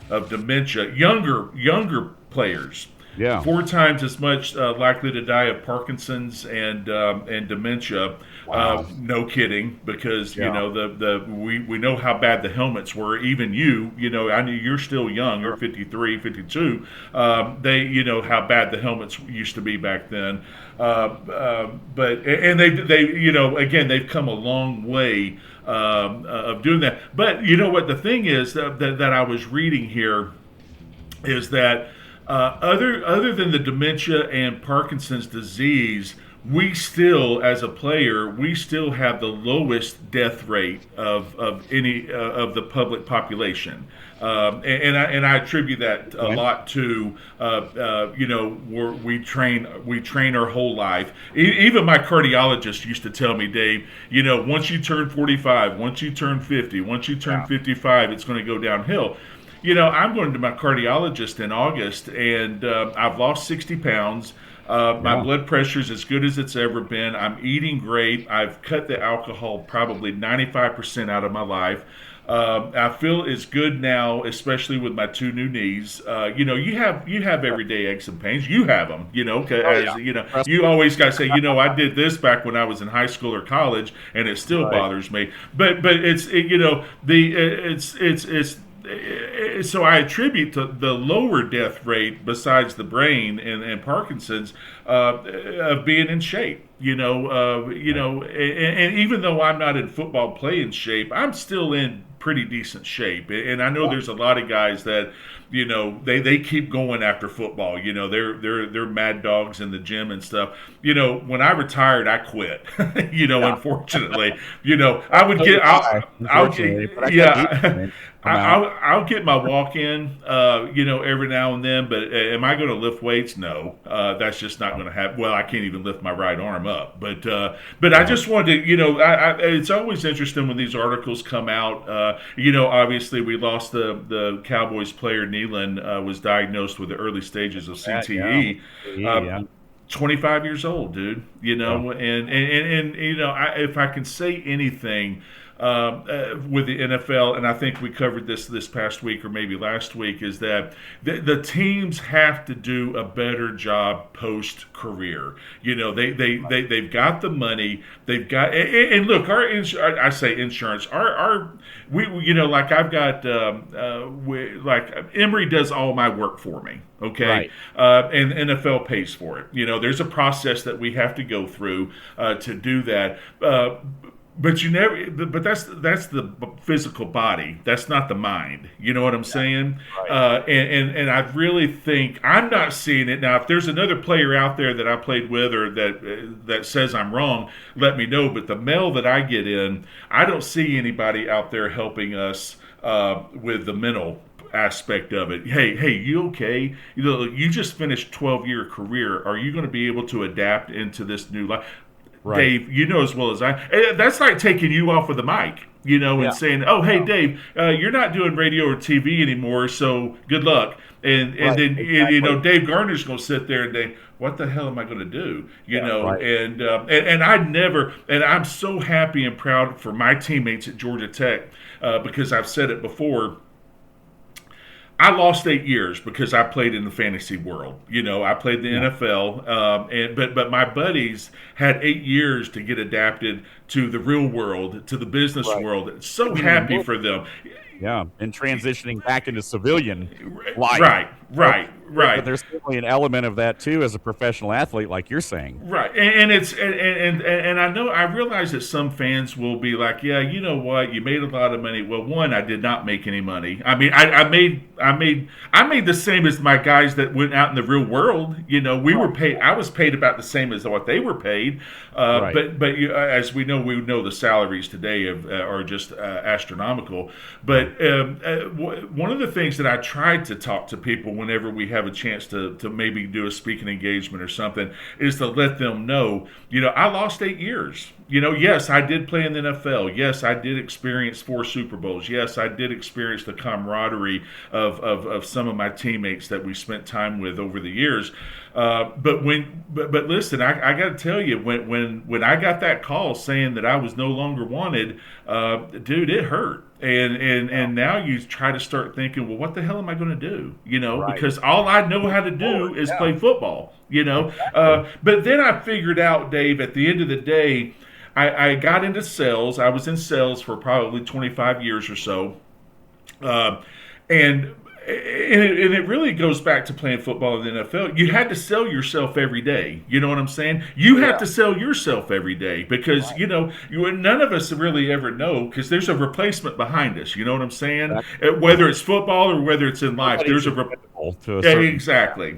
of dementia, younger players, 4 times as much likely to die of Parkinson's and dementia. Wow. No kidding, because we know how bad the helmets were. Even I knew you're still young. You're 53, 52. They how bad the helmets used to be back then. But they again, they've come a long way of doing that. But you know what the thing is that I was reading here is that other than the dementia and Parkinson's disease, we still, as a player, have the lowest death rate of any of the public population, and I attribute that a lot to we train our whole life. Even my cardiologist used to tell me, Dave, once you turn 45, once you turn 50, once you turn 55, it's going to go downhill. I'm going to my cardiologist in August, and I've lost 60 pounds. My blood pressure is as good as it's ever been. I'm eating great. I've cut the alcohol probably 95% out of my life. I feel as good now, especially with my 2 new knees. You have everyday aches and pains. You have them. You always got to say, I did this back when I was in high school or college, and it still bothers me. But so I attribute to the lower death rate, besides the brain and Parkinson's, of being in shape. And even though I'm not in football playing shape, I'm still in pretty decent shape. And I know there's a lot of guys that, they keep going after football. They're mad dogs in the gym and stuff. When I retired, I quit. Unfortunately, I'll get my walk in, every now and then. But am I going to lift weights? No, that's just not going to happen. Well, I can't even lift my right arm up. But I just wanted to, it's always interesting when these articles come out. Obviously we lost the Cowboys player. Nealon was diagnosed with the early stages of CTE. 25 years old, dude. And if I can say anything. With the NFL, and I think we covered this past week or maybe last week, is that the teams have to do a better job post-career. They've got the money, they've got, and look, I say insurance. We like I've got like Emory does all my work for me. Okay, and NFL pays for it. There's a process that we have to go through to do that. But that's the physical body. That's not the mind. You know what I'm saying? Right. And I really think I'm not seeing it now. If there's another player out there that I played with or that says I'm wrong, let me know. But the mail that I get in, I don't see anybody out there helping us with the mental aspect of it. Hey, you okay? You just finished 12-year career. Are you going to be able to adapt into this new life? Right. Dave, as well as I. That's like taking you off of the mic. and saying, "Oh, hey, Dave, you're not doing radio or TV anymore, so good luck." And then Dave Garner's going to sit there and think, "What the hell am I going to do?" And I never, and I'm so happy and proud for my teammates at Georgia Tech because I've said it before. I lost 8 years because I played in the fantasy world. I played the NFL, but my buddies had 8 years to get adapted to the real world, to the business world. So happy for them. Yeah, and transitioning back into civilian life. Right. But there's certainly an element of that too as a professional athlete, like you're saying. Right, and it's and I realize that some fans will be like, yeah, you know what, you made a lot of money. Well, one, I did not make any money. I mean, I made the same as my guys that went out in the real world. We were paid. I was paid about the same as what they were paid. But as we know the salaries today are just astronomical. But one of the things that I tried to talk to people whenever we have a chance to maybe do a speaking engagement or something is to let them know, I lost 8 years. Yes, I did play in the NFL. Yes, I did experience 4 Super Bowls. Yes, I did experience the camaraderie of some of my teammates that we spent time with over the years. But listen, I got to tell you, when I got that call saying that I was no longer wanted, dude, it hurt. And now you try to start thinking, well, what the hell am I going to do? Because all I know how to do is play football. But then I figured out, Dave, at the end of the day, I got into sales. I was in sales for probably 25 years or so, and it really goes back to playing football in the NFL. You had to sell yourself every day. You know what I'm saying? You have to sell yourself every day because, none of us really ever know because there's a replacement behind us. You know what I'm saying? Whether it's football or whether it's in life, there's a replacement. Exactly.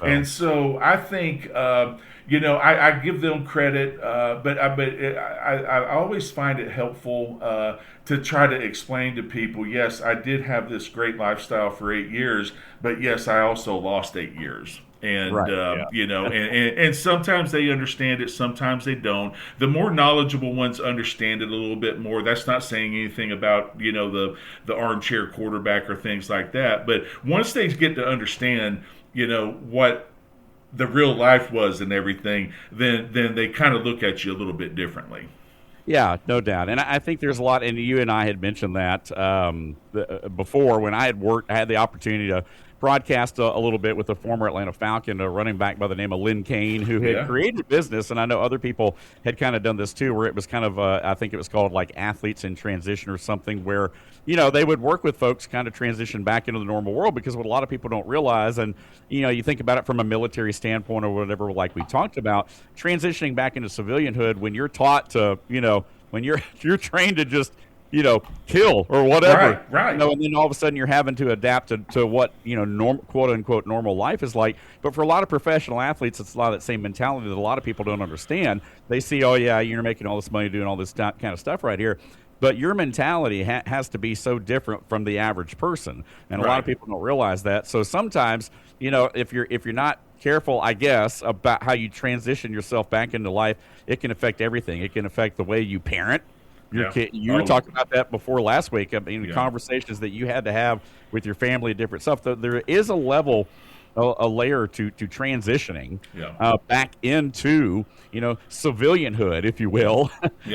And so I think, I give them credit, but I always find it helpful to try to explain to people, yes, I did have this great lifestyle for 8 years, but yes, I also lost 8 years. And, and sometimes they understand it, sometimes they don't. The more knowledgeable ones understand it a little bit more. That's not saying anything about, the armchair quarterback or things like that. But once they get to understand, what the real life was and everything, then they kind of look at you a little bit differently. Yeah, no doubt. And I think there's a lot, and you and I had mentioned that before when I had the opportunity to broadcast a little bit with the former Atlanta Falcon, a running back by the name of Lynn Kane, who had created a business, and I know other people had kind of done this too, where it was kind of, I think it was called like Athletes in Transition or something, where, they would work with folks kind of transition back into the normal world, because what a lot of people don't realize, and, you think about it from a military standpoint or whatever, like we talked about, transitioning back into civilianhood, when you're taught to, when you're trained to just, kill or whatever. Right. And then all of a sudden you're having to adapt to what, quote unquote normal life is like. But for a lot of professional athletes, it's a lot of that same mentality that a lot of people don't understand. They see, oh yeah, you're making all this money doing all this kind of stuff right here. But your mentality has to be so different from the average person. And a lot of people don't realize that. So sometimes, if you're not careful, I guess, about how you transition yourself back into life, it can affect everything. It can affect the way you parent your kid. You were talking about that before last week. I mean, the conversations that you had to have with your family, different stuff. There is a level, a layer to transitioning back into, civilianhood, if you will,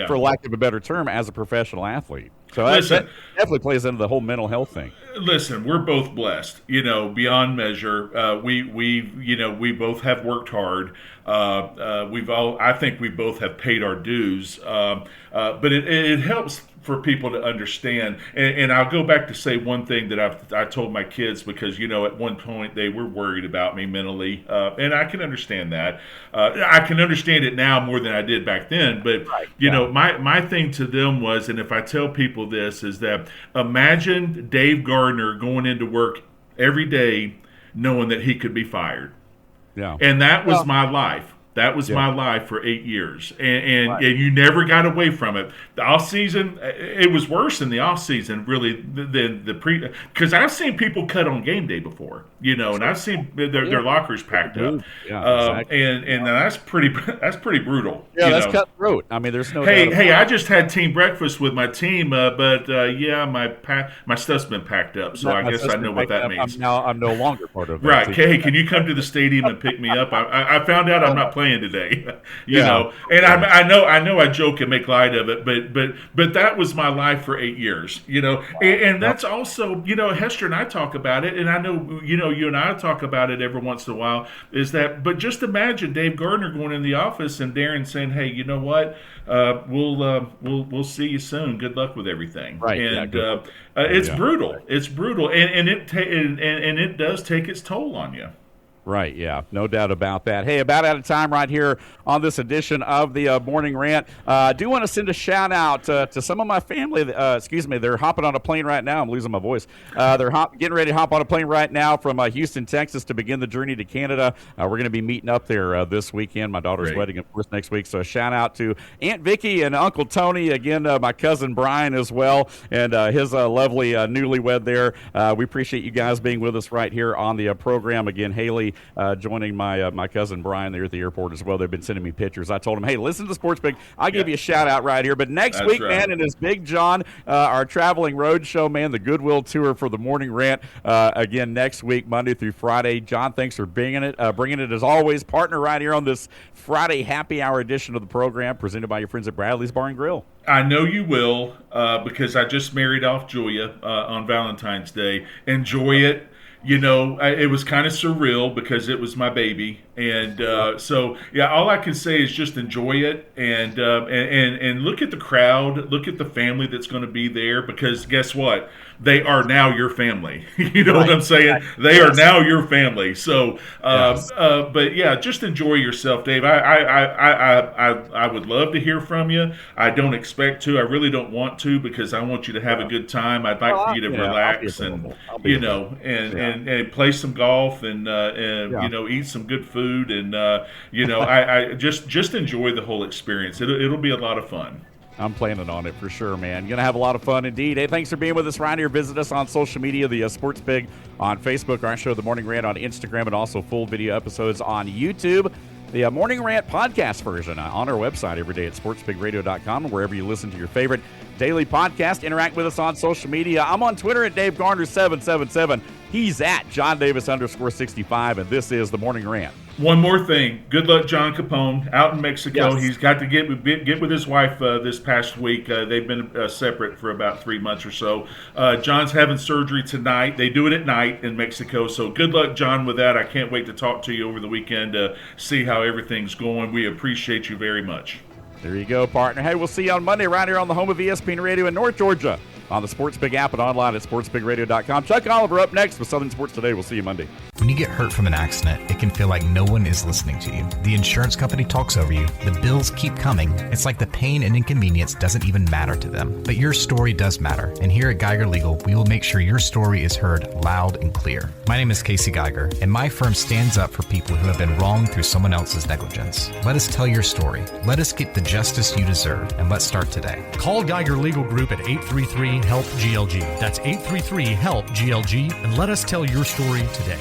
for lack of a better term, as a professional athlete. So that definitely plays into the whole mental health thing. Listen, we're both blessed, beyond measure. We both have worked hard. I think we both have paid our dues. But it helps for people to understand. And I'll go back to say one thing that I told my kids, because, at one point they were worried about me mentally. And I can understand that. I can understand it now more than I did back then. But, my thing to them was, and if I tell people this, is that imagine Dave Garner going into work every day knowing that he could be fired. Yeah. And that was my life. That was my life for 8 years, and you never got away from it. The off season, it was worse in the off season, really, than the pre. Because I've seen people cut on game day before, and I've seen their lockers packed up, and that's pretty brutal. Yeah, that's cutthroat. I mean, there's no. Hey, I just had team breakfast with my team, but my stuff's been packed up, so I guess I know what that means. I'm no longer part of it. Right? Hey, can you come to the stadium and pick me up? I found out I'm not playing today, you know, and I know I joke and make light of it, but that was my life for 8 years, and that's also, Hester and I talk about it, and I know, you and I talk about it every once in a while, but just imagine Dave Garner going in the office and Darren saying, hey, you know what, we'll see you soon, good luck with everything. Right. And it's brutal, and it does take its toll on you. Right, yeah, no doubt about that. Hey, about out of time right here on this edition of the Morning Rant. I do want to send a shout out to some of my family. They're hopping on a plane right now. I'm losing my voice. They're getting ready to hop on a plane right now from Houston, Texas, to begin the journey to Canada. We're going to be meeting up there this weekend. My daughter's wedding, of course, next week. So a shout out to Aunt Vicky and Uncle Tony. Again, my cousin Brian as well, and his lovely newlywed there. We appreciate you guys being with us right here on the program. Again, Haley joining my cousin Brian there at the airport as well. They've been sending me pictures. I told him, hey, listen to the Sports Big. I'll give you a shout out right here. But next week, man, and as Big John, our traveling road show, man, the Goodwill Tour for the Morning Rant. Again, next week, Monday through Friday. John, thanks for bringing it as always. Partner right here on this Friday happy hour edition of the program, presented by your friends at Bradley's Bar and Grill. I know you will, because I just married off Julia on Valentine's Day. Enjoy it. It was kind of surreal because it was my baby, and all I can say is just enjoy it and look at the crowd, look at the family that's going to be there, because guess what? They are now your family. You know what I'm saying? They are now your family. So, but yeah, just enjoy yourself, Dave. I would love to hear from you. I don't expect to. I really don't want to, because I want you to have a good time. I'd like for you to relax and play some golf and eat some good food and I just enjoy the whole experience. It'll be a lot of fun. I'm planning on it for sure, man. Going to have a lot of fun indeed. Hey, thanks for being with us right here. Visit us on social media, the Sports Big on Facebook, our show, The Morning Rant, on Instagram, and also full video episodes on YouTube. The Morning Rant podcast version on our website every day at sportsbigradio.com, and wherever you listen to your favorite daily podcast. Interact with us on social media. I'm on Twitter at DaveGarner777. He's at John_Davis_65, and this is The Morning Rant. One more thing. Good luck, John Capone, out in Mexico. Yes. He's got to get with his wife this past week. They've been separate for about 3 months or so. John's having surgery tonight. They do it at night in Mexico. So good luck, John, with that. I can't wait to talk to you over the weekend to see how everything's going. We appreciate you very much. There you go, partner. Hey, we'll see you on Monday right here on the home of ESPN Radio in North Georgia, on the Sports Big app and online at sportsbigradio.com. Chuck Oliver up next with Southern Sports Today. We'll see you Monday. When you get hurt from an accident, it can feel like no one is listening to you. The insurance company talks over you. The bills keep coming. It's like the pain and inconvenience doesn't even matter to them. But your story does matter. And here at Geiger Legal, we will make sure your story is heard loud and clear. My name is Casey Geiger, and my firm stands up for people who have been wronged through someone else's negligence. Let us tell your story. Let us get the justice you deserve. And let's start today. Call Geiger Legal Group at 833-HELP-GLG. That's 833-HELP-GLG, and let us tell your story today.